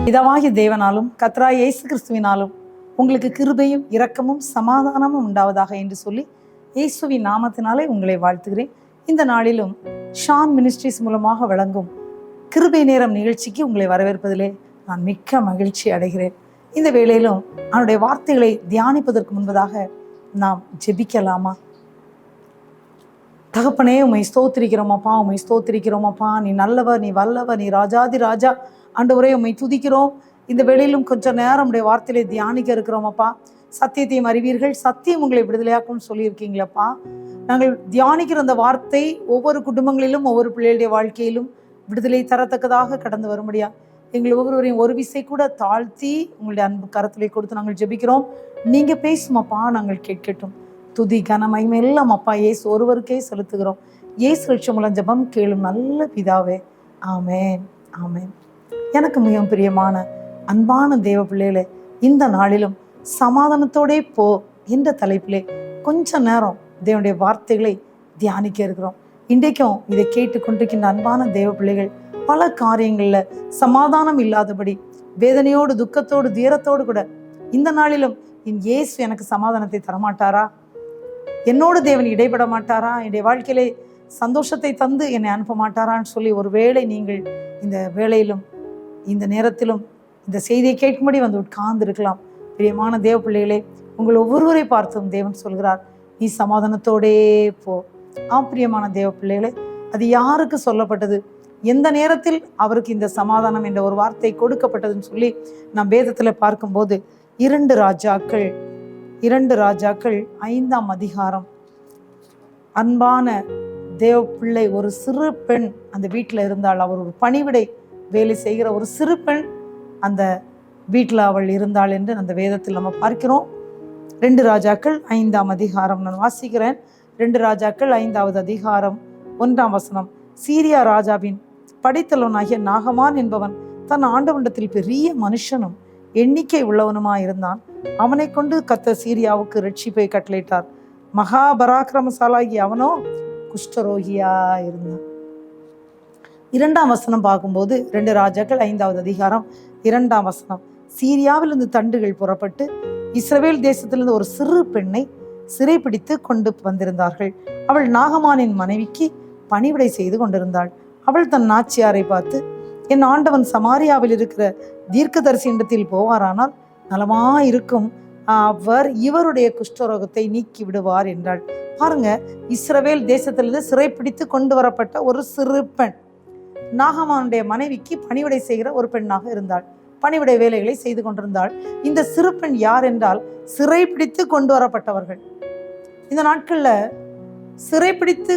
பிதாவாகிய தேவனாலும் கர்த்தராகிய இயேசு கிறிஸ்துவினாலும் உங்களுக்கு கிருபையும் இரக்கமும் சமாதானமும் உண்டாவதாக என்று சொல்லி இயேசுவின் நாமத்தினாலே உங்களை வாழ்த்துகிறேன். இந்த நாளிலும் ஷான் மினிஸ்ட்ரிஸ் மூலமாக வழங்கும் கிருபை நேரம் நிகழ்ச்சிக்கு உங்களை வரவேற்பதிலே நான் மிக்க மகிழ்ச்சி அடைகிறேன். இந்த வேளையிலும் அவனுடைய வார்த்தைகளை தியானிப்பதற்கு முன்பதாக நாம் ஜெபிக்கலாமா? தகப்பனே, உம்மை ஸ்தோத்திரிக்கிறோமப்பா, உம்மை ஸ்தோத்திரிக்கிறோமப்பா. நீ நல்லவர், நீ வல்லவர், நீ ராஜாதி ராஜா. ஆண்டவரே, உம்மை துதிக்கிறோம். இந்த வேளையிலும் கொஞ்சம் நேரம் உடைய வார்த்தையிலே தியானிக்க இருக்கிறோமப்பா. சத்தியத்தையும் அறிவீர்கள், சத்தியம் உங்களை விடுதலையாக்கும்னு சொல்லியிருக்கீங்களப்பா. நாங்கள் தியானிக்கிற அந்த வார்த்தை ஒவ்வொரு குடும்பங்களிலும் ஒவ்வொரு பிள்ளைகளுடைய வாழ்க்கையிலும் விடுதலை தரத்தக்கதாக கடந்து வரும்படியா எங்கள் ஒவ்வொருவரையும் ஒரு விசை கூட தாழ்த்தி உங்களுடைய அன்பு கரத்திலே கொடுத்து நாங்கள் ஜெபிக்கிறோம். நீங்க பேசுமப்பா, நாங்கள் கேட்கட்டும். துதி கன மகிமை எல்லாம் அப்பா இயேசு ஒருவருக்கே செலுத்துகிறோம். இயேசு ரட்சகர் மூலம் ஜெபம் கேளும் நல்ல பிதாவே, ஆமேன், ஆமேன். எனக்கு மிகவும் பிரியமான அன்பான தேவ பிள்ளைகளே, இந்த நாளிலும் சமாதானத்தோடே போ என்ற தலைப்பிலே கொஞ்ச நேரம் தேவனுடைய வார்த்தைகளை தியானிக்க இருக்கிறோம். இன்றைக்கும் இதை கேட்டுக்கொண்டிருக்கின்ற அன்பான தேவ பிள்ளைகள் பல காரியங்கள்ல சமாதானம் இல்லாதபடி வேதனையோடு துக்கத்தோடு தீரத்தோடு கூட இந்த நாளிலும் என் இயேசு எனக்கு சமாதானத்தை தரமாட்டாரா, என்னோடு தேவன் இடைபட மாட்டாரா, என்னுடைய வாழ்க்கையிலே சந்தோஷத்தை தந்து என்னை அனுப்ப மாட்டாரான்னு சொல்லி ஒருவேளை நீங்கள் இந்த வேளையிலும் இந்த நேரத்திலும் இந்த செய்தியை கேட்கும்படி வந்து உட்கார்ந்து இருக்கலாம். பிரியமான தேவ பிள்ளைகளே, உங்கள் ஒவ்வொருவரை பார்த்தும் தேவன் சொல்கிறார், நீ சமாதானத்தோடே போ. பிரியமான தேவ பிள்ளைகளே, அது யாருக்கு சொல்லப்பட்டது, எந்த நேரத்தில் அவருக்கு இந்த சமாதானம் என்ற ஒரு வார்த்தை கொடுக்கப்பட்டதுன்னு சொல்லி நாம் வேதத்தில் பார்க்கும்போது 2 ராஜாக்கள் 5ஆம் அதிகாரம். அன்பான தேவ பிள்ளை, ஒரு சிறு பெண் அந்த வீட்டில் இருந்தாள். அவர் ஒரு பணிவிடை வேலை செய்கிற ஒரு சிறு பெண் அந்த வீட்டில் அவள் இருந்தாள் என்று அந்த வேதத்தில் நம்ம பார்க்கிறோம். 2 ராஜாக்கள் 5ஆம் அதிகாரம் நான் வாசிக்கிறேன். 2 ராஜாக்கள் 5வது அதிகாரம் 1ஆம் வசனம். சீரியா ராஜாவின் படைத்தலைவனாகிய நாகமான் என்பவன் தன் ஆண்டவனிடத்தில் பெரிய மனுஷனும் எண்ணிக்கை உள்ளவனுமாயிருந்தான். அவனை கொண்டு கர்த்தர் சீரியாவுக்கு ரட்சிப்பை கட்டளையிட்டார். மகாபராக்கிரமசாலாகி அவனோ குஷ்டரோகியா இருந்தான். 2ஆம் வசனம் பார்க்கும்போது 2 ராஜாக்கள் 5வது அதிகாரம் 2ஆம் வசனம். சீரியாவிலிருந்து தண்டுகள் புறப்பட்டு இஸ்ரவேல் தேசத்திலிருந்து ஒரு சிறு பெண்ணை சிறைப்பிடித்து கொண்டு வந்திருந்தார்கள். அவள் நாகமானின் மனைவிக்கு பணிவிடை செய்து கொண்டிருந்தாள். அவள் தன் நாச்சியாரை பார்த்து, என் ஆண்டவன் சமாரியாவில் இருக்கிற தீர்க்கதரிசியிடத்தில் போவாரானால் நலமாயிருக்கும், அவர் இவருடைய குஷ்டரோகத்தை நீக்கி விடுவார் என்றாள். பாருங்க, இஸ்ரவேல் தேசத்திலிருந்து சிறைப்பிடித்து கொண்டு வரப்பட்ட ஒரு சிறு பெண் நாகமானுடைய மனைவிக்கு பணிவிடை செய்கிற ஒரு பெண்ணாக இருந்தாள். பணிவிடை வேலைகளை செய்து கொண்டிருந்தாள். இந்த சிறு பெண் யார் என்றால் சிறைப்பிடித்து கொண்டு வரப்பட்டவர்கள். இந்த நாட்கள்ல சிறைப்பிடித்து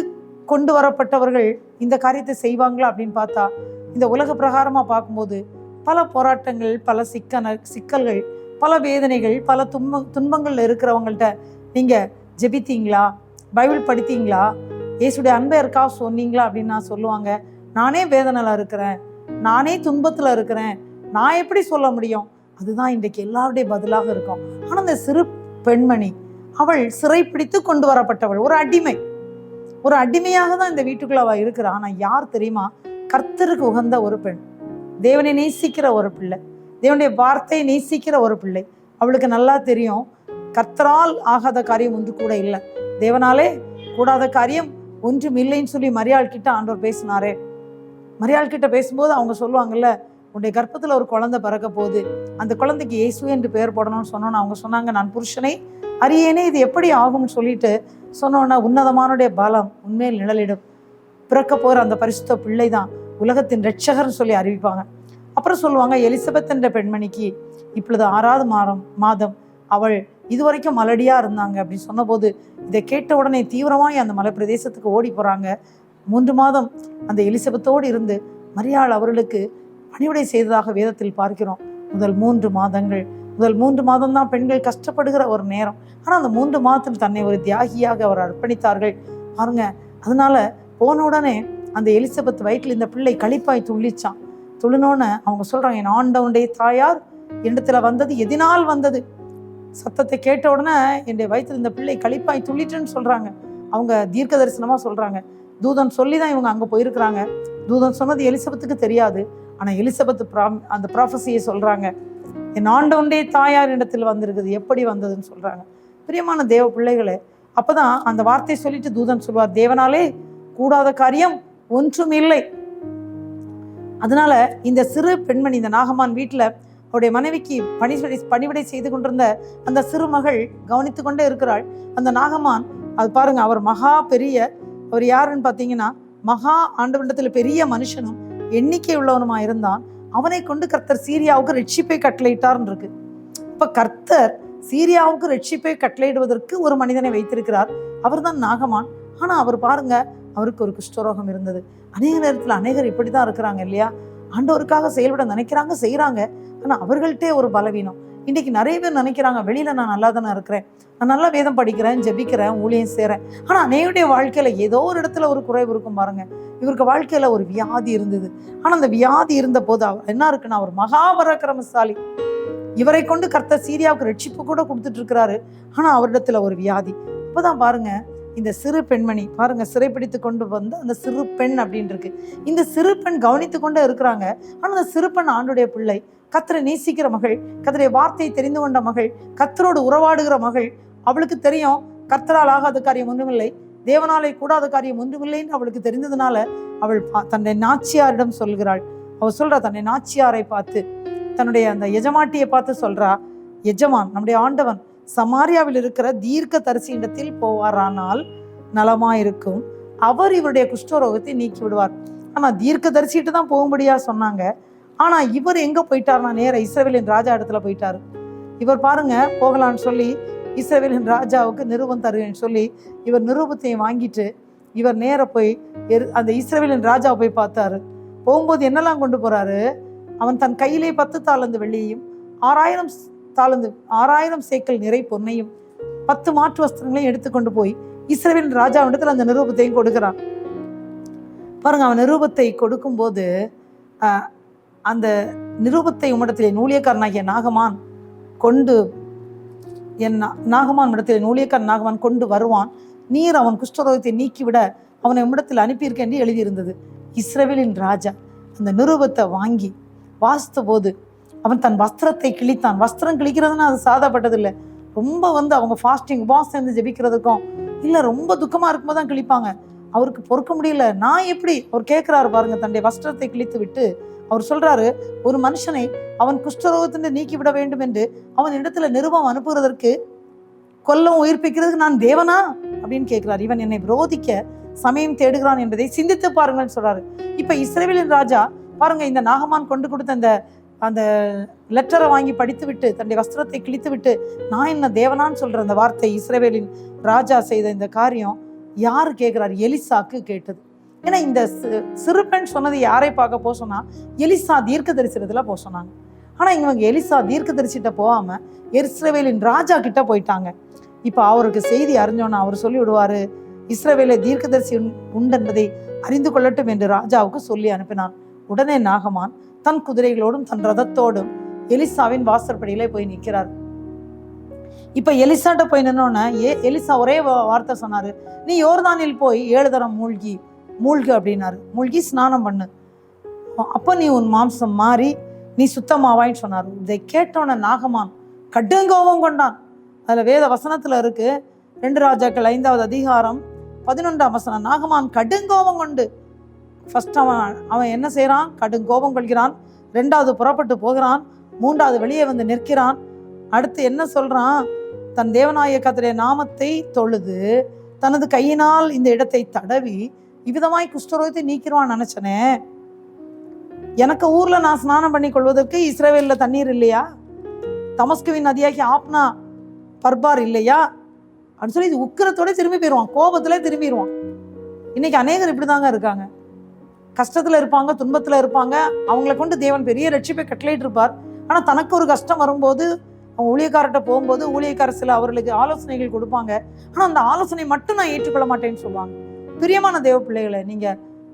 கொண்டு வரப்பட்டவர்கள் இந்த காரியத்தை செய்வாங்களா அப்படின்னு பார்த்தா, இந்த உலக பிரகாரமா பார்க்கும்போது பல போராட்டங்கள், பல சிக்கல்கள், பல வேதனைகள், பல துன்பங்கள்ல இருக்கிறவங்கள்ட்ட நீங்க ஜெபித்தீங்களா, பைபிள் படித்தீங்களா, இயேசுடைய அன்பை இருக்கா சொன்னீங்களா அப்படின்னு நான் சொல்லுவாங்க. நானே வேதனையில இருக்கிறேன், நானே துன்பத்துல இருக்கிறேன், நான் எப்படி சொல்ல முடியும்? அதுதான் இன்றைக்கு எல்லாருடைய பதிலாக இருக்கும். ஆனா இந்த சிறு பெண்மணி, அவள் சிறைப்பிடித்து கொண்டு வரப்பட்டவள், ஒரு அடிமையாக தான் இந்த வீட்டுக்குள்ள அவள் இருக்கிறான். ஆனா யார் தெரியுமா? கர்த்தருக்கு உகந்த ஒரு பெண், தேவனை நேசிக்கிற ஒரு பிள்ளை, தேவனுடைய வார்த்தையை நேசிக்கிற ஒரு பிள்ளை. அவளுக்கு நல்லா தெரியும், கர்த்தரால் ஆகாத காரியம் ஒன்று கூட இல்லை, தேவனாலே கூடாத காரியம் ஒன்றும் இல்லைன்னு சொல்லி மரியாள் கிட்ட ஆண்டவர் பேசினாரே. மரியாள் கிட்ட பேசும்போது அவங்க சொல்லுவாங்கல்ல, உன்னுடைய கர்ப்பத்துல ஒரு குழந்தை பிறக்க போகுது, அந்த குழந்தைக்கு இயேசு என்று பெயர் போடணும்னு சொன்னோன்னு அவங்க சொன்னாங்க, நான் புருஷனை அறியேனே, இது எப்படி ஆகும்னு சொல்லிட்டு சொன்னோன்னா, உன்னதமானுடைய பலம் உண்மையில் நிழலிடும், பிறக்க போற அந்த பரிசுத்த பிள்ளை தான் உலகத்தின் இரட்சகர்னு சொல்லி அறிவிப்பாங்க. அப்புறம் சொல்லுவாங்க, எலிசபெத் என்ற பெண்மணிக்கு இப்பொழுது 6வது மாதம், அவள் இதுவரைக்கும் மலடியா இருந்தாங்க அப்படின்னு சொன்ன போது இதை கேட்ட உடனே தீவிரமாய் அந்த மலை பிரதேசத்துக்கு ஓடி போறாங்க. 3 மாதம் அந்த எலிசபெத்தோடு இருந்து மரியாள் அவர்களுக்கு பணிவிடை செய்ததாக வேதத்தில் பார்க்கிறோம். முதல் 3 மாதம் தான் பெண்கள் கஷ்டப்படுகிற ஒரு நேரம். ஆனா அந்த 3 மாதத்தில் தன்னை ஒரு தியாகியாக அவர் அர்ப்பணித்தார்கள் பாருங்க. அதனால போன உடனே அந்த எலிசபெத் வயிற்றில் இந்த பிள்ளை களிப்பாய் துள்ளிச்சான். துள்ளினோன்னு அவங்க சொல்றாங்க, என் ஆண்டவனுடைய தாயார் இடத்துல வந்தது எதினால் வந்தது, சத்தத்தை கேட்ட உடனே என்னுடைய வயிற்றில் இந்த பிள்ளை களிப்பாய் துள்ளிட்டுன்னு சொல்றாங்க. அவங்க தீர்க்க தரிசனமா சொல்றாங்க. தூதன் சொல்லிதான் இவங்க அங்க போயிருக்கிறாங்க. தூதன் சொன்னது எலிசபெத்துக்கு தெரியாது. ஆனால் எலிசபெத் அந்த ப்ராஃபஸியை சொல்கிறாங்க, என் ஆண்டவனுடைய தாயார் இடத்தில் வந்திருக்குது, எப்படி வந்ததுன்னு சொல்கிறாங்க. பிரியமான தேவ பிள்ளைகளே, அப்போ தான் அந்த வார்த்தையை சொல்லிட்டு தூதன் சொல்வார், தேவனாலே கூடாத காரியம் ஒன்றும் இல்லை. அதனால இந்த சிறு பெண்மணி, இந்த நாகமான் வீட்டில் அவருடைய மனைவிக்கு பணிவிடை செய்து கொண்டிருந்த அந்த சிறு மகள் கவனித்து கொண்டே இருக்கிறாள். அந்த நாகமான், அது பாருங்க, அவர் மகா பெரிய, அவர் யாருன்னு பார்த்தீங்கன்னா மகா ஆண்டவனிடத்தில் பெரிய மனுஷனும் எண்ணிக்கை உள்ளவனுமா இருந்தான். அவனை கொண்டு கர்த்தர் சீரியாவுக்கு ரட்சிப்பை கட்டளையிட்டார்னு இருக்கு. இப்ப கர்த்தர் சீரியாவுக்கு ரட்சிப்பை கட்டளையிடுவதற்கு ஒரு மனிதனை வைத்திருக்கிறார். அவர் தான் நாகமான். ஆனா அவர் பாருங்க, அவருக்கு ஒரு குஷ்டரோகம் இருந்தது. அநேக நேரத்தில் அநேகர் இப்படிதான் இருக்கிறாங்க இல்லையா? ஆண்டவருக்காக செயல்பட நினைக்கிறாங்க, செய்யறாங்க, ஆனா அவர்கள்ட்டே ஒரு பலவீனம். இன்னைக்கு நிறைய பேர் நினைக்கிறாங்க, வெளியில நான் நல்லா தானே இருக்கிறேன், நான் நல்லா வேதம் படிக்கிறேன், ஜெபிக்கிறேன், ஊழியம் செய்றேன், ஆனா அநேகருடைய வாழ்க்கையில ஏதோ ஒரு இடத்துல ஒரு குறைவு இருக்கும் பாருங்க. இவருக்கு வாழ்க்கையில ஒரு வியாதி இருந்தது. ஆனா அந்த வியாதி இருந்த போது அவர் என்ன இருக்குன்னா, அவர் மகாபராக்கிரமசாலி. இவரை கொண்டு கர்த்தர் சீரியாவுக்கு ரட்சிப்பு கூட கொடுத்துட்டு இருக்கிறாரு. ஆனா அவரிடத்துல ஒரு வியாதி. இப்பதான் பாருங்க, இந்த சிறு பெண்மணி பாருங்க, சிறைப்பிடித்து கொண்டு வந்து அந்த சிறு பெண் அப்படின்னு இருக்கு. இந்த சிறு பெண் கவனித்து கொண்டே இருக்கிறாங்க. ஆனா அந்த சிறு பெண் ஆண்டுடைய பிள்ளை, கர்த்தரை நேசிக்கிற மகள், கர்த்தருடைய வார்த்தையை தெரிந்து கொண்ட மகள், கர்த்தரோடு உறவாடுகிற மகள். அவளுக்கு தெரியும் கர்த்தரால் ஆகாத காரியம் ஒன்றுமில்லை, தேவனாலே கூடாத காரியம் ஒன்றுமில்லைன்னு அவளுக்கு தெரிந்ததுனால அவள் தன்னுடைய நாச்சியாரிடம் சொல்கிறாள். அவள் சொல்றா, தன்னுடைய நாச்சியாரை பார்த்து, தன்னுடைய அந்த எஜமாட்டியை பார்த்து சொல்றா, எஜமான் நம்முடைய ஆண்டவன் சமாரியாவில் இருக்கிற தீர்க்க தரிசியிடத்தில் போவாரானால் நலமாயிருக்கும், அவர் இவருடைய குஷ்டரோகத்தை நீக்கி விடுவார். ஆனா தீர்க்க தரிசிட்டு தான் போகும்படியா சொன்னாங்க. ஆனா இவர் எங்க போயிட்டார்னா, நேர இஸ்ரவேலின் ராஜா இடத்துல போயிட்டாரு. இவர் பாருங்க, போகலான்னு சொல்லி இஸ்ரவேலின் ராஜாவுக்கு நிருபம் தருவேன்னு சொல்லி இவர் நிருபத்தையும் வாங்கிட்டு இவர் நேர போய் அந்த இஸ்ரவேலின் ராஜாவை போய் பார்த்தாரு. போகும்போது என்னெல்லாம் கொண்டு போறாரு, அவன் தன் கையிலே 10 தாலந்து வெள்ளியையும் 6000 சேக்கல் நிறை பொன்னையும் 10 மாற்று வஸ்திரங்களையும் எடுத்துக்கொண்டு போய் இஸ்ரவேலின் ராஜாவிடத்தில் அந்த நிருபத்தையும் கொடுக்கிறான். பாருங்க, அவன் நிருபத்தை கொடுக்கும் போது, அந்த நிருபத்தை உம்மிடத்திலே ஊழியக்காரனாகிய நாகமான் கொண்டு, நாகமான் இடத்தில் ஊழியக்காரன் நாகமான் கொண்டு வருவான், நீர் அவன் குஷ்டரோகத்தை நீக்கிவிட அவனை உம்மிடத்தில் அனுப்பியிருக்க என்று எழுதியிருந்தது. இஸ்ரவேலின் ராஜா அந்த நிருபத்தை வாங்கி வாசித்த போது அவன் தன் வஸ்திரத்தை கிழித்தான். வஸ்திரம் கிழிக்கிறதுன்னா அது சாதாப்பட்டது இல்லை. ரொம்ப அவங்க ஃபாஸ்டிங் உபவாசம் இருந்து ஜெபிக்கிறதுக்கும் இல்லை, ரொம்ப துக்கமாக இருக்கும்போது தான் கிழிப்பாங்க. அவருக்கு பொறுக்க முடியல. நான் எப்படி, அவர் கேட்குறாரு பாருங்க, தன்னுடைய வஸ்திரத்தை கிழித்து விட்டு அவர் சொல்றாரு, ஒரு மனுஷனை அவன் குஷ்டரோகத்திலிருந்து நீக்கி விட வேண்டும் என்று அவன் இடத்துல நிருபம் அனுப்புகிறதற்கு, கொல்லம் உயிர்ப்பிக்கிறதுக்கு நான் தேவனா அப்படின்னு கேட்கிறார். இவன் என்னை விரோதிக்க சமயம் தேடுகிறான் என்பதை சிந்தித்து பாருங்கன்னு சொல்றாரு. இப்ப இஸ்ரவேலின் ராஜா பாருங்க, இந்த நாகமான் கொண்டு கொடுத்த அந்த லெட்டரை வாங்கி படித்து விட்டு தன்னுடைய வஸ்திரத்தை கிழித்து விட்டு, நான் என்ன தேவனான்னு சொல்ற அந்த வார்த்தை, இஸ்ரவேலின் ராஜா செய்த இந்த காரியம் யாரு கேட்கிறார்? எலிசாக்கு கேட்டது. ஏன்னா இந்த சிறு பெண் சொன்னது யாரை பார்க்க போக சொன்னா, எலிசா தீர்க்க தரிசனத்துல போக சொன்னாங்க. ஆனா இவங்க எலிசா தீர்க்க தரிசிட்ட போகாம இஸ்ரவேலின் ராஜா கிட்ட போயிட்டாங்க. இப்ப அவருக்கு செய்தி அறிஞ்சோன்னா அவர் சொல்லி விடுவாரு, இஸ்ரவேலை தீர்க்க தரிசி உண்டென்பதை அறிந்து கொள்ளட்டும் என்று ராஜாவுக்கு சொல்லி அனுப்பினான். உடனே நாகமான் தன் குதிரைகளோடும் தன் ரதத்தோடும் எலிசாவின் வாசற்படியிலே போய் நிற்கிறார். இப்ப எலிசாட்ட போய் நின்னோன்னு எலிசா ஒரே வார்த்தை சொன்னாரு, நீ யோர்தானில் போய் 7 தரம் மூழ்கு அப்படின்னாரு. மூழ்கி ஸ்நானம் பண்ணு, அப்ப நீ உன் மாம்சம் மாறி நீ சுத்தமாவாயின்னு சொன்னார். இதை கேட்டோன்ன நாகமான் கடுங்கோபம் கொண்டான். அதுல வேத வசனத்துல இருக்கு, 2 ராஜாக்கள் 5வது அதிகாரம் 11ஆம் வசனம். நாகமான் கடுங்கோபம் கொண்டு, ஃபர்ஸ்ட் அவன் என்ன செய்யறான்? கடுங்கோபம் கொள்கிறான். 2வது புறப்பட்டு போகிறான். 3வது வெளியே வந்து நிற்கிறான். அடுத்து என்ன சொல்றான்? தன் தேவனாய கர்த்தருடைய நாமத்தை தொழுது தனது கையினால் இந்த இடத்தை தடவி இவ்விதமாய் குஷ்டரோகத்தை நீக்கிடுவான் நினைச்சனே. எனக்கு ஊர்ல நான் ஸ்நானம் பண்ணி கொள்வதற்கு இஸ்ரவேல்ல தண்ணீர் இல்லையா? தமஸ்குவின் நதியாகி ஆப்னா பர்பார் இல்லையா அப்படின்னு சொல்லி இது உக்கிரத்தோட திரும்பி போயிடுவான், கோபத்துல திரும்பிடுவான். இன்னைக்கு அநேகர் இப்படிதாங்க இருக்காங்க. கஷ்டத்துல இருப்பாங்க, துன்பத்துல இருப்பாங்க. அவங்களை கொண்டு தேவன் பெரிய ரட்சிப்பை கட்டளையிட்டு இருப்பார். ஆனா தனக்கு ஒரு கஷ்டம் வரும்போது அவங்க ஊழியக்காரர்கிட்ட போகும்போது ஊழியக்காரர் சில அவர்களுக்கு ஆலோசனைகள் கொடுப்பாங்க. ஆனா அந்த ஆலோசனை மட்டும் நான் ஏற்றுக்கொள்ள மாட்டேன்னு சொல்லுவாங்க. பிரியமான தேவ பிள்ளைகளை, நீங்க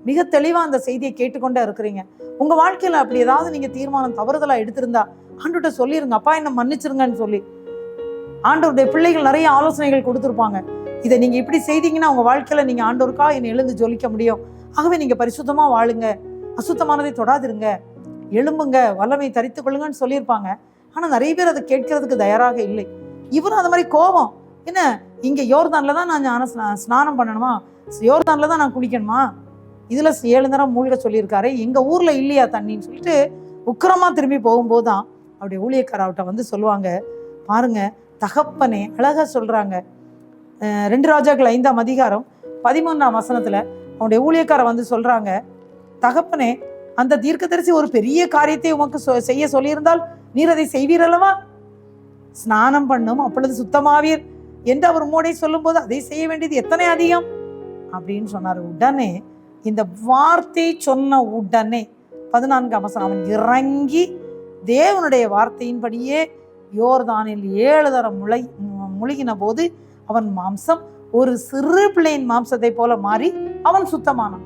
மிக தெளிவா அந்த செய்தியை கேட்டுக்கொண்டே இருக்கிறீங்க. உங்க வாழ்க்கையில அப்படி ஏதாவது நீங்க தீர்மானம் தவறுதலா எடுத்திருந்தா ஆண்டவர்கிட்ட சொல்லிருங்க, அப்பா என்ன மன்னிச்சிருங்கன்னு சொல்லி. ஆண்டவருடைய பிள்ளைகள் நிறைய ஆலோசனைகள் கொடுத்துருப்பாங்க. இதை நீங்க இப்படி செய்தீங்கன்னா உங்க வாழ்க்கையில நீங்க ஆண்டவருக்கா என்னை எழுந்து ஜொலிக்க முடியும். ஆகவே நீங்க பரிசுத்தமா வாழுங்க, அசுத்தமானதை தொடாதிருங்க. எழும்புங்க, வல்லமை தரித்து கொள்ளுங்கன்னு சொல்லியிருப்பாங்க. ஆனா நிறைய பேர் அதை கேட்கறதுக்கு தயாராக இல்லை. இவரும் அந்த மாதிரி கோபம், என்ன இங்க யோர்தான்ல தான் நான் ஸ்நானம் பண்ணணுமா, யோர்தான்ல தான் நான் குளிக்கணுமா, இதுல 7 தரம் மூழ்க சொல்லியிருக்காரு, எங்க ஊர்ல இல்லையா தண்ணின்னு சொல்லிட்டு உக்கிரமா திரும்பி போகும்போதுதான் அவருடைய ஊழியக்காரர்கிட்ட வந்து சொல்லுவாங்க, பாருங்க தகப்பனே, அழகா சொல்றாங்க. 2 ராஜாக்கள் 5ஆம் அதிகாரம் 13ஆம் வசனத்துல அவனுடைய ஊழியக்காரர் வந்து சொல்றாங்க, தகப்பனே, அந்த தீர்க்கதரிசி ஒரு பெரிய காரியத்தை உமக்கு செய்ய சொல்லியிருந்தால் நீர் அதை செய்வீர் அல்லவா, ஸ்நானம் பண்ணும் அப்பொழுது சுத்தமாவீர் என்று அவர் உம்மோடே சொல்லும் போது அதை செய்ய வேண்டியது எத்தனை அதிகம் அப்படின்னு சொன்னார். உடனே இந்த வார்த்தை சொன்ன உடனே 14ஆம் வசனம், அவன் இறங்கி தேவனுடைய வார்த்தையின்படியே யோர்தானில் 7 தரம் முழுகின போது அவன் மாம்சம் ஒரு சிறு பிள்ளையின் மாம்சத்தை போல மாறி அவன் சுத்தமானான்.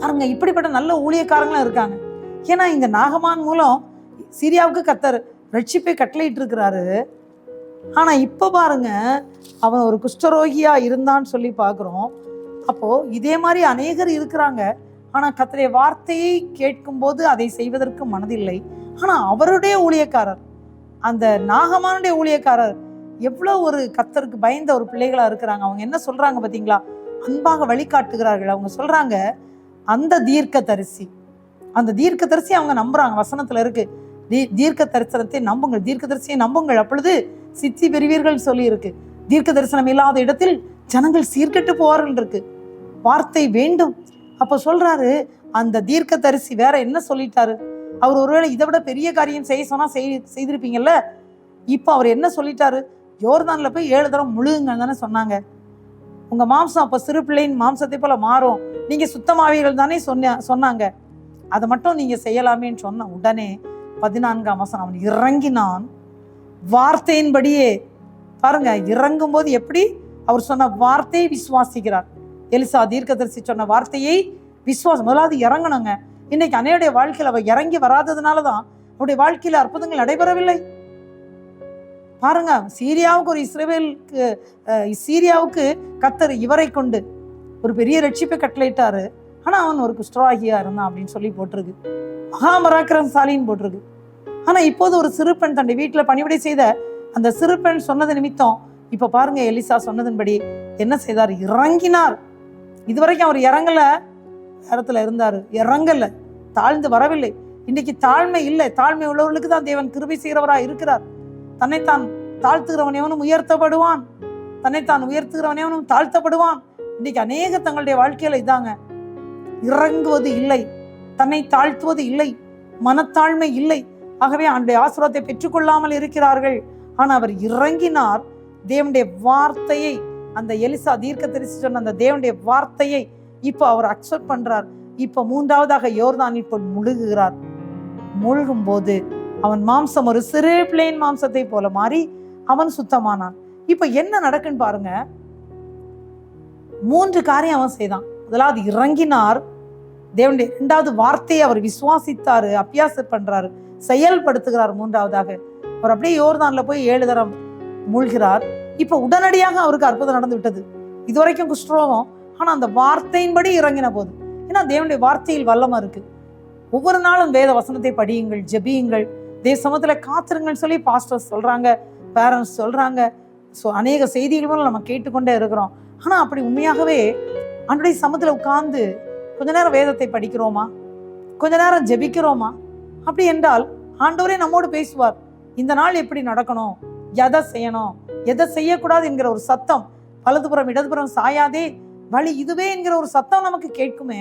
பாருங்க, இப்படிப்பட்ட நல்ல ஊழியக்காரங்களும் இருக்காங்க. ஏன்னா இந்த நாகமான் மூலம் சீரியாவுக்கு கர்த்தர் ரட்சிப்பை கட்டளையிட்டு இருக்கிறாரு. ஆனா இப்ப பாருங்க, அவன் ஒரு குஷ்டரோகியா இருந்தான்னு சொல்லி பாக்குறோம். அப்போ இதே மாதிரி அநேகர் இருக்கிறாங்க. ஆனா கர்த்தருடைய வார்த்தையை கேட்கும் போது அதை செய்வதற்கு மனதில்லை. ஆனா அவருடைய ஊழியக்காரர், அந்த நாகமானுடைய ஊழியக்காரர் எவ்வளவு ஒரு கர்த்தருக்கு பயந்த ஒரு பிள்ளைகளா இருக்கிறாங்க. அவங்க என்ன சொல்றாங்க பாத்தீங்களா, அன்பாக வழிகாட்டுகிறார்கள். அவங்க சொல்றாங்க, அந்த தீர்க்கதரிசி அவங்க நம்புறாங்க. வசனத்துல இருக்கு, தீர்க்க தரிசனத்தை நம்புங்கள், தீர்க்கதரிசியை நம்புங்கள், அப்பொழுது சித்தி பெறுவீர்கள் சொல்லி இருக்கு. தீர்க்க தரிசனம் இல்லாத இடத்தில் ஜனங்கள் சீர்கெட்டு போவார்கள் இருக்கு. வார்த்தை வேண்டும். அப்ப சொல்றாரு, அந்த தீர்க்க தரிசி வேற என்ன சொல்லிட்டாரு, அவர் ஒருவேளை இதை விட பெரிய காரியம் செய்ய சொன்னா செய்திருப்பீங்கல்ல. இப்ப அவர் என்ன சொல்லிட்டாரு, யோர்தான்ல போய் 7 தரம் முழுகுங்க தானே சொன்னாங்க. உங்க மாம்சம் அப்ப சிறு பிள்ளையின் மாம்சத்தை போல மாறும், நீங்க சுத்தமாவீர்கள் தானே சொன்னாங்க, அதை மட்டும் நீங்க செய்யலாமேன்னு சொன்ன உடனே 14ஆம் வசனம், அவன் இறங்கினான் வார்த்தையின்படியே. பாருங்க, இறங்கும் போது எப்படி அவர் சொன்ன வார்த்தையை விசுவாசிக்கிறார். எலிசா தீர்க்கதரிசி சொன்ன வார்த்தையை விசுவாசம், முதலாவது இறங்கணுங்க. இன்னைக்கு அன்னையுடைய வாழ்க்கையில் அவ இறங்கி வராததுனாலதான் அவருடைய வாழ்க்கையில அற்புதங்கள் நடைபெறவில்லை. பாருங்க, சீரியாவுக்கு கர்த்தர் இவரை கொண்டு ஒரு பெரிய ரட்சிப்பை கட்டளையிட்டாரு. ஆனா அவன் ஒரு குஷ்டரோகியா இருந்தான் அப்படின்னு சொல்லி போட்டிருக்கு. மகாபராக்கிரமசாலின்னு போட்டிருக்கு. ஆனா இப்போது ஒரு சிறு பெண் தன்னுடைய வீட்டுல பணிவிடை செய்த அந்த சிறு பெண் சொன்னது நிமித்தம் இப்ப பாருங்க, எலிசா சொன்னதன்படி என்ன செய்தார், இறங்கினார். இதுவரைக்கும் அவர் இறங்கல, இடத்துல இருந்தாரு, இறங்கல, தாழ்ந்து வரவில்லை. இன்னைக்கு தாழ்மை இல்லை. தாழ்மை உள்ளவர்களுக்கு தான் தேவன் கிருபை செய்கிறவரா இருக்கிறார். தன்னைத்தான் தாழ்த்துகிறவன் எவனும் உயர்த்தப்படுவான், தன்னைத்தான் உயர்த்துகிறவன் எவனும் தாழ்த்தப்படுவான். இன்னைக்கு அநேக தங்களுடைய வாழ்க்கையில இதாங்க, இறங்குவது இல்லை, தன்னை தாழ்த்துவது இல்லை, மனத்தாழ்மை இல்லை. ஆகவே அவனுடைய ஆசீர்வாதத்தை பெற்றுக்கொள்ளாமல் இருக்கிறார்கள். ஆனா அவர் இறங்கினார். தேவனுடைய வார்த்தையை, அந்த எலிசா தீர்க்கதரிசி சொன்ன அந்த தேவனுடைய வார்த்தையை இப்ப அவர் அக்செப்ட் பண்றார். இப்ப 3வதாக யோர்தானில் போய் முழுகுகிறார். மூழ்கும் போது அவன் மாம்சம் ஒரு சிறு பிள்ளையின் மாம்சத்தை போல மாறி அவன் சுத்தமானான். இப்ப என்ன நடக்குன்னு பாருங்க, 3 காரியம் அவன் செய்தான். முதலாவது இறங்கினார், தேவனுடைய 2வது வார்த்தையை அவர் விசுவாசித்தாரு, அபியாசம் பண்றாரு, செயல்படுத்துகிறார். 3வதாக அவர் அப்படியே யோர்தான்ல போய் 7 தரம் மூழ்கிறார். இப்ப உடனடியாக அவருக்கு அற்புதம் நடந்து விட்டது. இதுவரைக்கும் குஷ்டரோகம், ஆனா அந்த வார்த்தையின்படி இறங்கின போது, ஏன்னா தேவனுடைய வார்த்தையில் வல்லமை இருக்கு. ஒவ்வொரு நாளும் வேத வசனத்தை படியுங்கள், ஜெபியுங்கள், தேவ சமூகத்துல காத்திருங்கள் சொல்லி பாஸ்டர்ஸ் சொல்றாங்க, பேரண்ட்ஸ் சொல்றாங்க. அநேக செய்திகளும் நம்ம கேட்டுக்கொண்டே இருக்கிறோம். ஆனா அப்படி உண்மையாகவே ஆண்டவருடைய சமூகத்துல உட்கார்ந்து கொஞ்ச நேரம் வேதத்தை படிக்கிறோமா, கொஞ்ச நேரம் ஜெபிக்கிறோமா? அப்படி என்றால் ஆண்டவரே நம்மோடு பேசுவார். இந்த நாள் எப்படி நடக்கணும், எதை செய்யணும், எதை செய்யக்கூடாது என்கிற ஒரு சத்தம், வலதுபுறம் இடதுபுறம் சாயாதே வழி இதுவே என்கிற ஒரு சத்தம் நமக்கு கேட்குமே.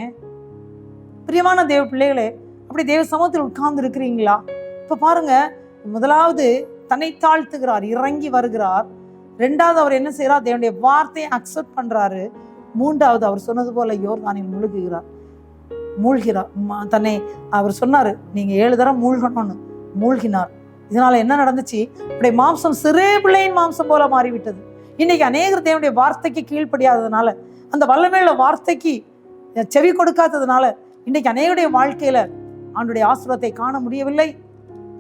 பிரியமான தேவ பிள்ளைகளே, அப்படி தேவ சமூகத்தில் உட்கார்ந்து இருக்கிறீங்களா? இப்ப பாருங்க, முதலாவது தன்னை தாழ்த்துகிறார், இறங்கி வருகிறார். 2வது அவர் என்ன செய்யறார், தேவனுடைய வார்த்தையை அக்செப்ட் பண்றாரு. 3வது அவர் சொன்னது போல யோர்தானில் மூழ்கிறார். தன்னை அவர் சொன்னாரு, நீங்க 7 தரம் மூழ்கணும்னு, மூழ்கினார். இதனால என்ன நடந்துச்சு, இப்படி மாம்சம் சிறு பிள்ளையின் மாம்சம் போல மாறிவிட்டது. இன்னைக்கு அநேகர் தேவனுடைய வார்த்தைக்கு கீழ்ப்படியாததுனால, அந்த வல்லமையுள்ள வார்த்தைக்கு செவி கொடுக்காததுனால இன்னைக்கு அநேகருடைய வாழ்க்கையில ஆண்டவருடைய ஆசீர்வாதத்தை காண முடியவில்லை.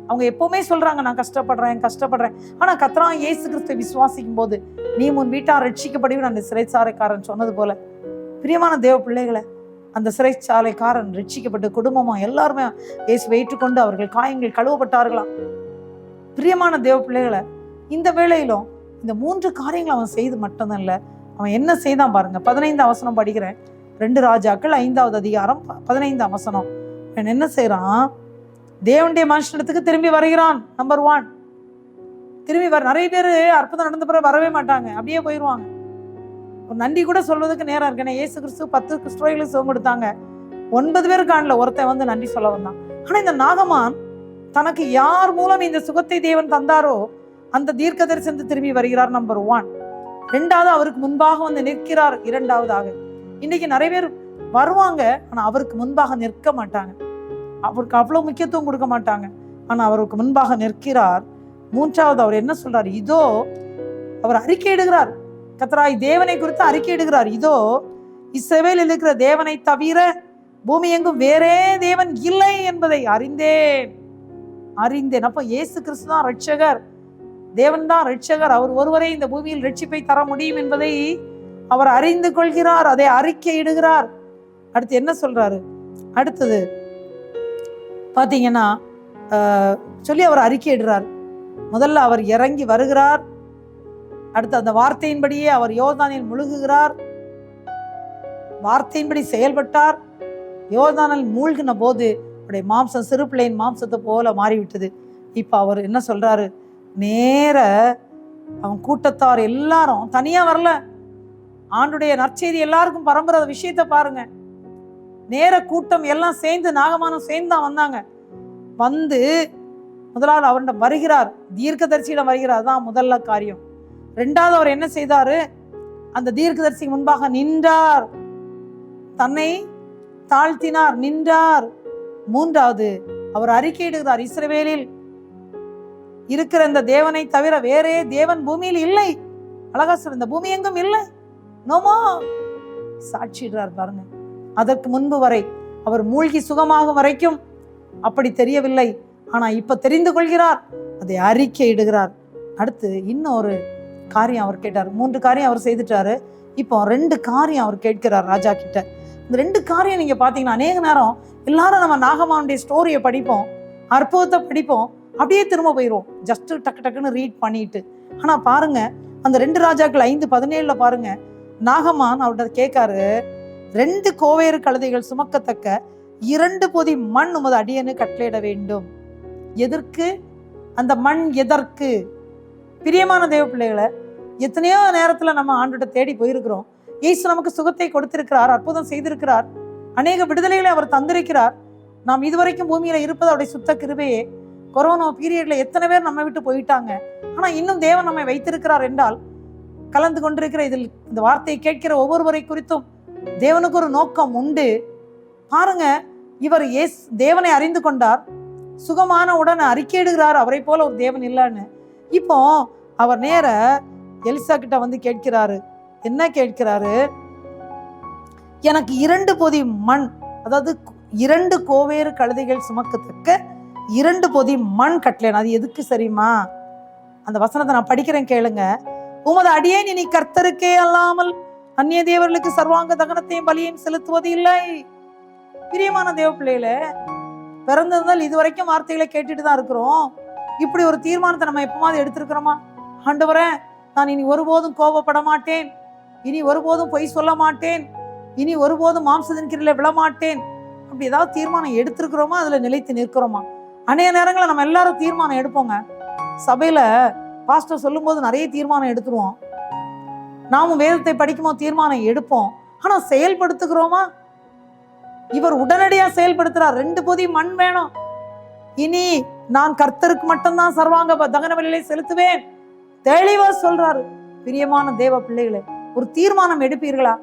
அவங்க எப்பவுமே சொல்றாங்க, நான் கஷ்டப்படுறேன். ஆனா கர்த்தராகிய இயேசு கிறிஸ்துவை விசுவாசிக்கும் போது நீ உன் வீட்டார் ரட்சிக்கப்படுவீர், அந்த சிறைச்சாலைக்காரன் சொன்னது போல. பிரியமான தேவ பிள்ளைகளை, அந்த சிறைச்சாலைக்காரன் ரட்சிக்கப்பட்டு குடும்பமும் எல்லாருமே இயேசுவை ஏற்றுக்கொண்டு அவர்கள் காயங்கள் கழுவப்பட்டார்களாம். பிரியமான தேவ பிள்ளைகளை, இந்த வேளையிலும் இந்த 3 காரியங்கள் அவன் செய்து மட்டும்தான் இல்லை, அவன் என்ன செய்தான் பாருங்க. 15ஆம் வசனம் படிக்கிறேன். 2 ராஜாக்கள் 5வது அதிகாரம் 15ஆம் வசனம். அவன் என்ன செய்யறான்? தேவனுடைய மனுஷனத்துக்கு திரும்பி வருகிறான். நம்பர் 1 திரும்பி நிறைய பேர் அற்புதம் நடந்த பிறகு வரவே மாட்டாங்க, அப்படியே போயிடுவாங்க. ஒரு நன்றி கூட சொல்வதற்கு நேரம் இருக்கு. இயேசு கிறிஸ்து 10 குஷ்டரோகிகளுக்கு சுகம் கொடுத்தாங்க, 9 பேர் காணல, ஒருத்தன் வந்து நன்றி சொல்ல வந்தான். ஆனா இந்த நாகமான் தனக்கு யார் மூலம் இந்த சுகத்தை தேவன் தந்தாரோ அந்த தீர்க்க தரிசனத்தை திரும்பி வருகிறார். நம்பர் 1. 2வது அவருக்கு முன்பாக வந்து நிற்கிறார். 2வதாக இன்னைக்கு நிறைய பேர் வருவாங்க, ஆனா அவருக்கு முன்பாக நிற்க மாட்டாங்க, அவருக்கு அவ்வளவு முக்கியத்துவம் கொடுக்க மாட்டாங்க. ஆனா அவருக்கு முன்பாக நிற்கிறார். 3வது அவர் என்ன சொல்றார்? இதோ அவர் அறிக்கையிடுகிறார், கர்த்தராகிய தேவனை குறித்து அறிக்கையிடுகிறார். இதோ இஸ்ரவேலில் இருக்கிற தேவனை தவிர பூமி எங்கும் வேறே தேவன் இல்லை என்பதை அறிந்தேன். அப்ப இயேசு கிறிஸ்து தான் ரட்சகர், தேவன் தான் ரட்சகர், அவர் ஒருவரே இந்த பூமியில் ரட்சிப்பை தர முடியும் என்பதை அவர் அறிந்து கொள்கிறார், அதை அறிக்கையிடுகிறார். அடுத்து என்ன சொல்றாரு? அடுத்தது பாத்தீங்கன்னா சொல்லி அவர் அறிக்கையிடுறார். முதல்ல அவர் இறங்கி வருகிறார். அடுத்து அந்த வார்த்தையின்படியே அவர் யோர்தானில் முழுகுகிறார், வார்த்தையின்படி செயல்பட்டார். யோர்தானில் மூழ்கின போது அவருடைய மாம்சம் சிறு பிள்ளையின் மாம்சத்தை போல மாறிவிட்டது. இப்ப அவர் என்ன சொல்றாரு? நேர அவன் கூட்டத்தார் எல்லாரும் தனியா வரல, ஆண்டுடைய நற்செய்தி எல்லாருக்கும் பரம்புற விஷயத்தை பாருங்க. நேர கூட்டம் எல்லாம் சேர்ந்து நாகமானம் சேர்ந்து தான் வந்தாங்க. வந்து முதலாவது அவரிடம் வருகிறார், தீர்க்கதரிசியிடம் வருகிறார், தான் முதல்ல காரியம். 2வது அவர் என்ன செய்தாரு? அந்த தீர்க்கதரிசிக்கு முன்பாக நின்றார், தன்னை தாழ்த்தினார், நின்றார். 3வது அவர் அறிக்கையிடுகிறார், இஸ்ரவேலில் இருக்கிற இந்த தேவனை தவிர வேறே தேவன் பூமியில் இல்லை. அழகா சொல்ற, இந்த பூமி எங்கும் இல்லை, நோமோ சாட்சிடுறார் பாருங்க. அதற்கு முன்பு வரை அவர் மூழ்கி சுகமாகும் வரைக்கும் அப்படி தெரியவில்லை, ஆனா இப்ப தெரிந்து கொள்கிறார், அதை அறிக்கையிடுகிறார். அடுத்து இன்னொரு காரியம் அவர் கேட்டார். 3 காரியம் அவர் செய்துட்டாரு. இப்போ 2 காரியம் அவர் கேட்கிறார் ராஜா கிட்ட. இந்த 2 காரியம் நீங்க பாத்தீங்கன்னா அநேக நேரம் எல்லாரும் நம்ம நாகமானுடைய ஸ்டோரியை படிப்போம், அற்புதத்தை படிப்போம், அப்படியே திரும்ப போயிடுவோம், ஜஸ்ட் டக்கு டக்குன்னு ரீட் பண்ணிட்டு. ஆனா பாருங்க, அந்த 2 ராஜாக்கள் 5:17 பாருங்க, நாகமான் அவர்கிட்ட கேட்காரு, 2 கோவேறு கழுதைகள் சுமக்கத்தக்க 2 பொதி மண் உமது அடியனு கட்டளையிட வேண்டும். எதற்கு அந்த மண்? எதற்கு? பிரியமான தேவ பிள்ளைகளை, எத்தனையோ நேரத்துல நம்ம ஆண்டுகிட்ட தேடி போயிருக்கிறோம். இயேசு நமக்கு சுகத்தை கொடுத்திருக்கிறார், அற்புதம் செய்திருக்கிறார், அநேக விடுதலைகளை அவர் தந்திருக்கிறார். நாம் இதுவரைக்கும் பூமியில இருப்பது அவருடைய சுத்த கிருபையே. கொரோனா பீரியட்ல எத்தனை பேர் நம்ம விட்டு போயிட்டாங்க, ஆனா இன்னும் தேவன் நம்மை வைத்திருக்கிறார் என்றால், கலந்து கொண்டிருக்கிற இதில் இந்த வார்த்தையை கேட்கிற ஒவ்வொருவரை குறித்தும் தேவனுக்கு ஒரு நோக்கம் உண்டு. பாருங்க, இவர் தேவனை அறிந்து கொண்டார், சுகமான உடனே அறிக்கையிடுகிறார், அவரை போல ஒரு தேவன் இல்லைன்னு. இப்போ அவர் நேர எலிசா கிட்ட வந்து கேட்கிறாரு. என்ன கேட்கிறாரு? எனக்கு 2 பொதி மண், அதாவது 2 கோவேறு கழுதைகள் சுமக்கத்தக்க 2 பொதி மண் கட்டளை. அது எதுக்கு சரிமா? அந்த வசனத்தை நான் படிக்கிறேன், கேளுங்க. உமது அடியேன் இனி கர்த்தருக்கே அல்லாமல் அந்நிய தேவர்களுக்கு சர்வாங்க தகனத்தையும் பலியையும் செலுத்துவது இல்லை. பிரியமான தேவ பிள்ளைகளே, பிறந்ததால் இதுவரைக்கும் வார்த்தைகளை கேட்டுட்டு தான் இருக்கிறோம். இப்படி ஒரு தீர்மானத்தை நம்ம எப்பமாவது எடுத்திருக்கிறோமா? ஆண்டவரே, நான் இனி ஒருபோதும் கோபப்பட மாட்டேன், இனி ஒருபோதும் பொய் சொல்ல மாட்டேன், இனி ஒருபோதும் மாம்சத்தின் கீழே விழமாட்டேன், அப்படி ஏதாவது தீர்மானம் எடுத்திருக்கிறோமா? அதுல நிலைத்து நிற்கிறோமா? அநேக நேரங்களில் நம்ம எல்லாரும் தீர்மானம் எடுப்போங்க. சபையில பாஸ்டர் சொல்லும் போது நிறைய தீர்மானம் எடுத்துருவோம், நாமும் வேதத்தை படிக்கும்போது தீர்மானம் எடுப்போம், ஆனா செயல்படுத்துகிறோமா? இவர் உடனடியா செயல்படுத்துறார். 2 பொதி மண் வேணும், இனி நான் கர்த்தருக்கு மட்டும்தான் சர்வாங்க தகன பலிகளை செலுத்துவேன், தெளிவா சொல்றாரு. பிரியமான தேவ பிள்ளைகளே, ஒரு தீர்மானம் எடுப்பீர்களா?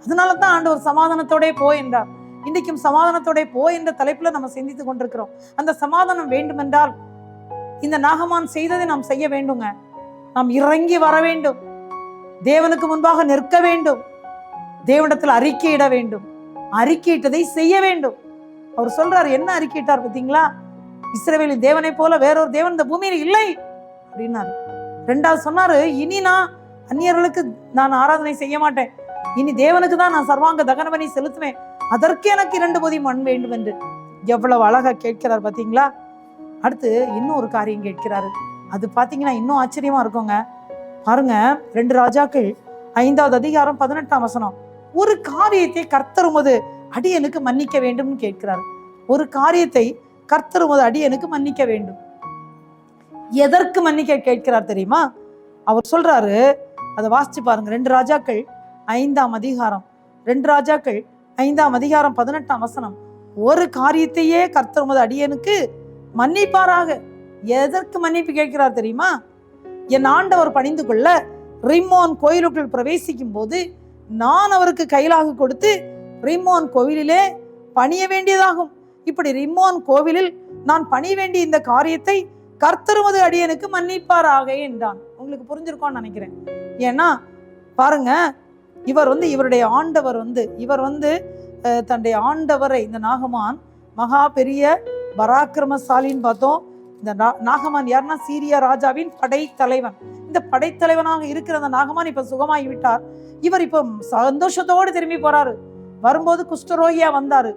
அதனாலதான் ஆண்டவர் சமாதானத்தோட போய் என்றார். இன்றைக்கும் சமாதானத்தோட போய் என்ற தலைப்புல நம்ம சிந்தித்து கொண்டிருக்கிறோம். அந்த சமாதானம் வேண்டுமென்றால் இந்த நாகமான் செய்ததை நாம் செய்ய வேண்டுங்க. நாம் இறங்கி வர வேண்டும், தேவனுக்கு முன்பாக நிற்க வேண்டும், தேவனிடத்தில் அறிக்கையிட வேண்டும், அறிக்கையிட்டதை செய்ய வேண்டும். அவர் சொல்றாரு, என்ன அறிக்கையிட்டார் பார்த்தீங்களா? இஸ்ரவேலின் தேவனை போல வேறொரு தேவன் இந்த பூமியில் இல்லை அப்படின்னாரு. 2வது சொன்னாரு, இனி நான் அந்நியர்களுக்கு நான் ஆராதனை செய்ய மாட்டேன், இனி தேவனுக்கு தான் நான் சர்வாங்க தகன பலி செலுத்துவேன். அதற்கு எனக்கு 2 பொதி மண் வேண்டும் என்று எவ்வளவு அழகா கேட்கிறார் பாத்தீங்களா? அடுத்து இன்னும் ஒரு காரியம் கேட்கிறாரு. அது பாத்தீங்கன்னா இன்னும் ஆச்சரியமா இருக்குங்க. பாருங்க, 2 ராஜாக்கள் 5வது அதிகாரம் 18ஆம் வசனம். ஒரு காரியத்தை கர்த்தர் உமது அடியனுக்கு மன்னிக்க வேண்டும் கேட்கிறார். ஒரு காரியத்தை கர்த்தர் உமது அடியனுக்கு மன்னிக்க வேண்டும். எதற்கு மன்னிக்க கேட்கிறார் தெரியுமா? அவர் சொல்றாரு, அதை வாசிச்சு பாருங்க. 2 ராஜாக்கள் 5ஆம் அதிகாரம் 2 ராஜாக்கள் 5ஆம் அதிகாரம் 18ஆம் வசனம். ஒரு காரியத்தையே கர்த்தர் உமது அடியனுக்கு மன்னிப்பாராக. எதற்கு மன்னிப்பு கேட்கிறார் தெரியுமா? என் ஆண்டவர் பணிந்து கொள்ள ரிம்மோன் கோயிலுக்குள் பிரவேசிக்கும் போது நான் அவருக்கு கைலாக கொடுத்து ரிம்மோன் கோவிலிலே பணிய வேண்டியதாகும். இப்படி ரிம்மோன் கோவிலில் நான் பணிய வேண்டிய இந்த காரியத்தை கர்த்தருமது அடியனுக்கு மன்னிப்பாராக என்றான். உங்களுக்கு புரிஞ்சிருக்கோன்னு நினைக்கிறேன். ஏன்னா பாருங்க, இவருடைய ஆண்டவர் இவர் தன்னுடைய ஆண்டவரை, இந்த நாகமான் மகா பெரிய பராக்கிரமசாலின்னு பார்த்தோம். இந்த நாகமான் யாருன்னா சீரியா ராஜாவின் படைத்தலைவன். இந்த படைத்தலைவனாக இருக்கிற அந்த நாகமான் இப்ப சுகமாகி விட்டார். இவர் இப்ப சந்தோஷத்தோடு திரும்பி போறாரு. வரும்போது குஷ்டரோகியா வந்தாரு.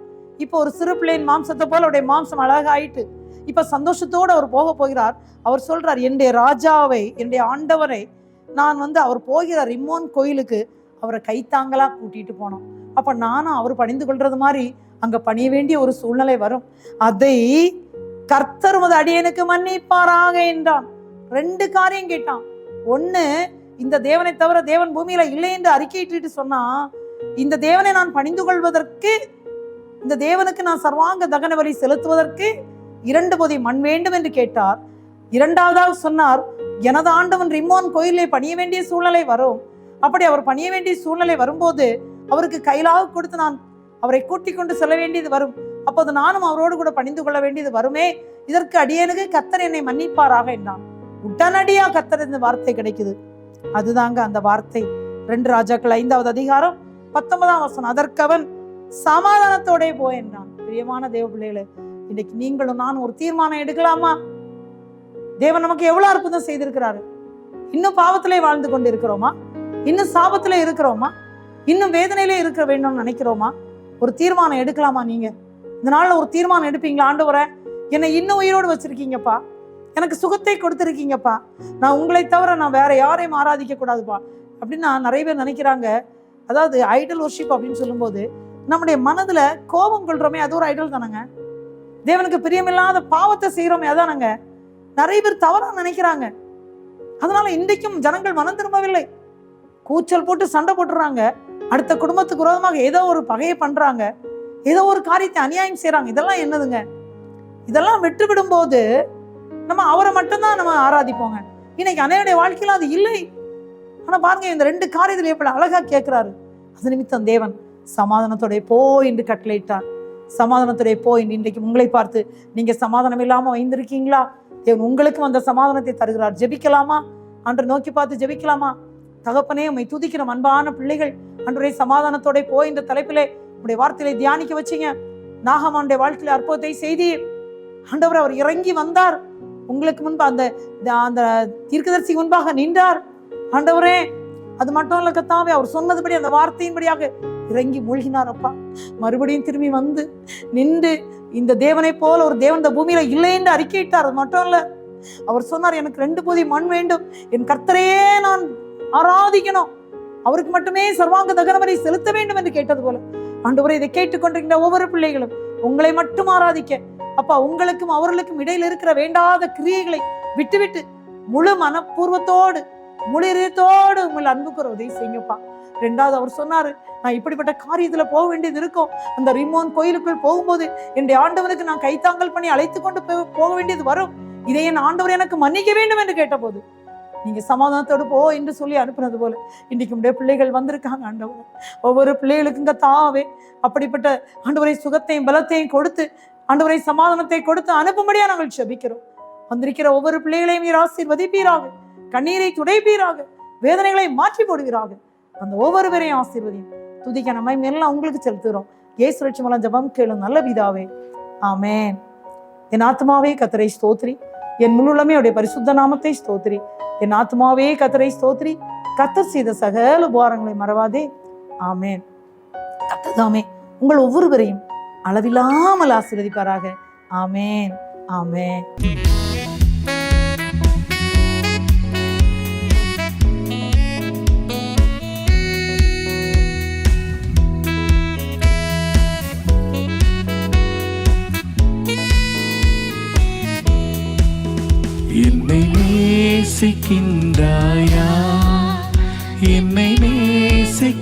இப்போ ஒரு சிறு பிள்ளையின் மாம்சத்தை போல அவருடைய மாம்சம் அழகாயிட்டு இப்ப சந்தோஷத்தோடு அவர் போக போகிறார். அவர் சொல்றார், என்னுடைய ராஜாவை, என்னுடைய ஆண்டவரை நான் அவர் போகிறார் ரிம்மோன் கோயிலுக்கு, அவரை கைத்தாங்களா கூட்டிட்டு போனோம். அப்ப நானும் அவர் பணிந்து கொள்றது மாதிரி அங்க பணிய வேண்டிய ஒரு சூழ்நிலை வரும். அதை கர்த்தர் உமது அடியனுக்கு மன்னிப்பாராக என்றான். 2 காரியம் கேட்டான். ஒண்ணு, இந்த தேவனை தவிர தேவன் பூமியில இல்லை என்று அறிக்கையிட்டு சொன்னா, இந்த தேவனை நான் பணிந்து கொள்வதற்கு, இந்த தேவனுக்கு நான் சர்வாங்க தகன பலி செலுத்துவதற்கு 2 பொதி மண் வேண்டும் என்று கேட்டார். 2வதாக சொன்னார், எனது ஆண்டவன் ரிம்மோன் கோயிலே பணிய வேண்டிய சூழ்நிலை வரும். அப்படி அவர் பணிய வேண்டிய சூழ்நிலை வரும்போது அவருக்கு கைலாக கொடுத்து நான் அவரை கூட்டிக் கொண்டு செல்ல வேண்டியது வரும். அப்போது நானும் அவரோடு கூட பணிந்து கொள்ள வேண்டியது வருமே. இதற்கு அடியனுக்கு கர்த்தர் என்னை மன்னிப்பாராக என்றான். உடனடியா கர்த்தர் இந்த வார்த்தை கிடைக்குது. அதுதாங்க அந்த வார்த்தை. 2 ராஜாக்கள் 5வது அதிகாரம் 19ஆம் வசனம். அதற்கு அவன் சமாதானத்தோட போய் என்றான். பிரியமான தேவ பிள்ளைகளே, இன்னைக்கு நீங்களும் நான் ஒரு தீர்மானம் எடுக்கலாமா? தேவன் நமக்கு எவ்வளவு அற்புதம் செய்திருக்கிறாரு. இன்னும் பாவத்திலே வாழ்ந்து கொண்டு இருக்கிறோமா? இன்னும் சாபத்திலே இருக்கிறோமா? இன்னும் வேதனையிலே இருக்க வேண்டும்னு நினைக்கிறோமா? ஒரு தீர்மானம் எடுக்கலாமா? நீங்க இந்த நாள்ல ஒரு தீர்மானம் எடுப்பீங்களா? ஆண்டவரே, என்னை இன்னும் உயிரோடு வச்சிருக்கீங்கப்பா, எனக்கு சுகத்தை கொடுத்துருக்கீங்கப்பா, நான் உங்களை தவிர நான் வேற யாரையும் ஆராதிக்க கூடாதுப்பா அப்படின்னு நிறைய பேர் நினைக்கிறாங்க. அதாவது ஐடல் வர்ஷிப் அப்படின்னு சொல்லும்போது நம்முடைய மனதுல கோபம் கொள்றோமே, அது ஒரு ஐடல் தானங்க. தேவனுக்கு பிரியமில்லாத பாவத்தை செய்யறோமே, அதானங்க. நிறைய பேர் தவறா நினைக்கிறாங்க. அதனால இன்றைக்கும் ஜனங்கள் மனம் திரும்பவில்லை. கூச்சல் போட்டு சண்டை போட்டுறாங்க. அடுத்த குடும்பத்துக்கு விரோதமாக ஏதோ ஒரு பகையை பண்றாங்க, ஏதோ ஒரு காரியத்தை அநியாயம் செய்யறாங்க. இதெல்லாம் என்னதுங்க? இதெல்லாம் விட்டுவிடும் போது நம்ம அவரை மட்டும்தான் நம்ம ஆராதிப்போங்க. இன்னைக்கு அனைவருடைய வாழ்க்கையில அது இல்லை. ஆனா பாருங்க, இந்த 2 காரியத்துல எப்படி அழகா கேட்கிறாரு. அது நிமித்தம் தேவன் சமாதானத்தோட போய் என்று கட்டளையிட்டார். சமாதானத்தோட போய். இன்றைக்கு உங்களை பார்த்து, நீங்க சமாதானம் இல்லாம வைந்திருக்கீங்களா? தேவன் உங்களுக்கும் அந்த சமாதானத்தை தருகிறார். ஜெபிக்கலாமா? அன்று நோக்கி பார்த்து ஜெபிக்கலாமா? தகப்பனே, உம்மை துதிக்கிற அன்பான பிள்ளைகள், அன்றைய சமாதானத்தோட போய் இந்த தலைப்பிலே உடைய வார்த்தையை தியானிக்க வச்சீங்க. நாகமானுடைய வாழ்க்கையில அற்புதத்தை செய்தீர். ஆண்டவர் அவர் இறங்கி வந்தார். உங்களுக்கு முன்பு அந்த தீர்க்கதரிசிக்கு முன்பாக நின்றார். ஆண்டவரே, அது மட்டும் இல்ல கர்த்தாவே, அவர் சொன்னதுபடி அந்த வார்த்தையின்படியாக இறங்கி மூழ்கினார். அப்பா, மறுபடியும் திரும்பி வந்து நின்று இந்த தேவனை போல ஒரு தேவன் இந்த பூமியில இல்லை என்று அறிக்கையிட்டார். அது மட்டும் இல்ல, அவர் சொன்னார், எனக்கு 2 பொதி மண் வேண்டும், என் கர்த்தரையே நான் ஆராதிக்கணும், அவருக்கு மட்டுமே சர்வாங்க தகனபலி செலுத்த வேண்டும் என்று கேட்டது போல ஆண்டவரே, இதை கேட்டுக்கொண்டிருக்கின்ற ஒவ்வொரு பிள்ளைகளும் உங்களை மட்டும் ஆராதிக்க, அப்பா, உங்களுக்கும் அவர்களுக்கும் இடையில இருக்கிற வேண்டாத கிரியைகளை விட்டுவிட்டு முழு மனப்பூர்வத்தோடு முழு இதயத்தோடு உங்களை அன்புக்குற உதவி செய்யுங்கப்பா. 2வது அவர் சொன்னாரு, நான் இப்படிப்பட்ட காரியத்துல போக வேண்டியது இருக்கும். அந்த ரிம்மோன் கோயிலுக்குள் போகும்போது என்னுடைய ஆண்டவனுக்கு நான் கைத்தாங்கல் பண்ணி அழைத்து கொண்டு போக வேண்டியது வரும். இதை என் ஆண்டவர் எனக்கு மன்னிக்க வேண்டும் என்று கேட்ட போது நீங்க சமாதானத்தோடு போ என்று சொல்லி அனுப்புனது போல இன்னைக்கு உடைய பிள்ளைகள் வந்திருக்காங்க. ஆண்டவர் ஒவ்வொரு பிள்ளைகளுக்கும் தாவே அப்படிப்பட்ட ஆண்டவரை சுகத்தையும் பலத்தையும் கொடுத்து, ஆண்டவரை சமாதானத்தை கொடுத்து அனுப்பும்படியா நாங்கள் ஜெபிக்கிறோம். வந்திருக்கிற ஒவ்வொரு பிள்ளைகளையும் நீர் ஆசீர்வதிப்பீராக, கண்ணீரை துடைப்பீராக, வேதனைகளை மாற்றி போடுவீராக. அந்த ஒவ்வொருவரையும் ஆசீர்வதியும். துதிக்க நம்ம எல்லாம் உங்களுக்கு செலுத்துகிறோம். இயேசு ரட்சகர் மூலம் ஜெபம் கேளும் நல்ல பிதாவே, ஆமென். என் ஆத்மாவே கர்த்தரை ஸ்தோத்திரி, என் முழுமே அவருடைய பரிசுத்த நாமத்தை ஸ்தோத்திரி. என் ஆத்மாவே கர்த்தரை ஸ்தோத்திரி, கர்த்தர் செய்த சகல உபகாரங்களை மறவாதே. ஆமென். கர்த்தர் தாமே உங்கள் ஒவ்வொருவரையும் அளவில்லாமல் ஆசீர்வதிப்பாராக. ஆமேன், ஆமேன். என்னை நேசிக்கின்றாயா, என்னை நேசிக்கின்றாயா,